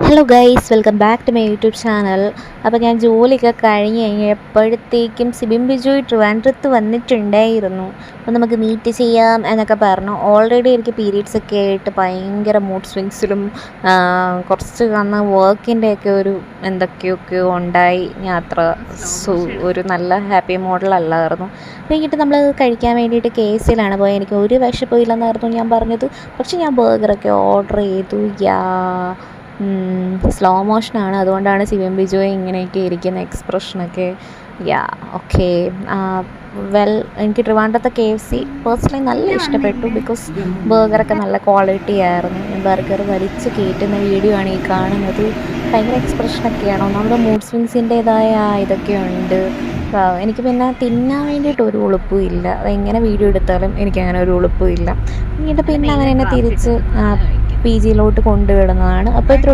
Hello guys, welcome back to my YouTube channel. അപ്പോൾ ഞാൻ ജോലിയൊക്കെ കഴിഞ്ഞ് കഴിഞ്ഞപ്പോഴത്തേക്കും സിബിൻ ബിജോയ് ട്രിവാൻഡ്രത്ത് വന്നിട്ടുണ്ടായിരുന്നു. അപ്പോൾ നമുക്ക് മീറ്റ് ചെയ്യാം എന്നൊക്കെ പറഞ്ഞു. ഓൾറെഡി എനിക്ക് പീരീഡ്സ് ഒക്കെ ആയിട്ട് ഭയങ്കര മൂഡ് സ്വിങ്സിലും കുറച്ച് അന്ന് വർക്കിൻ്റെയൊക്കെ ഒരു എന്തൊക്കെയൊക്കെയോ ഉണ്ടായി. ഞാൻ അത്ര ഒരു നല്ല ഹാപ്പി മോഡിലല്ലായിരുന്നു. കഴിഞ്ഞിട്ട് നമ്മൾ കഴിക്കാൻ വേണ്ടിയിട്ട് KFCയിലാണ് പോയത്. എനിക്ക് ഒരു വിശപ്പില്ലെന്നായിരുന്നു ഞാൻ പറഞ്ഞത്. പക്ഷെ ഞാൻ ബർഗറൊക്കെ ഓർഡർ ചെയ്തു. സ്ലോ മോഷനാണ്, അതുകൊണ്ടാണ് സിബിൻ ബിജോയ് ഇങ്ങനെയൊക്കെ ഇരിക്കുന്ന എക്സ്പ്രഷനൊക്കെ. ഓക്കെ. എനിക്ക് ട്രിവാൻഡ്രത്തെ KFC പേഴ്സണലി നല്ല ഇഷ്ടപ്പെട്ടു. ബിക്കോസ് ബർഗറൊക്കെ നല്ല ക്വാളിറ്റി ആയിരുന്നു. ബർഗർ വലിച്ച് കയറ്റുന്ന വീഡിയോ ആണ് ഈ കാണുന്നത്. ഭയങ്കര എക്സ്പ്രഷനൊക്കെയാണ്. ഒന്നാമത് മൂഡ് സ്വിങ്സിൻ്റേതായ ഇതൊക്കെ ഉണ്ട്. എനിക്ക് പിന്നെ തിന്നാൻ വേണ്ടിയിട്ട് ഒരു ഉളുപ്പും ഇല്ല. അതെങ്ങനെ വീഡിയോ എടുത്താലും എനിക്കങ്ങനെ ഒരു ഉളുപ്പും ഇല്ല. എന്നിട്ട് പിന്നെ അവൻ എന്നെ തിരിച്ച് PGയിലോട്ട് കൊണ്ടുവിടുന്നതാണ്. അപ്പോൾ ഇത്ര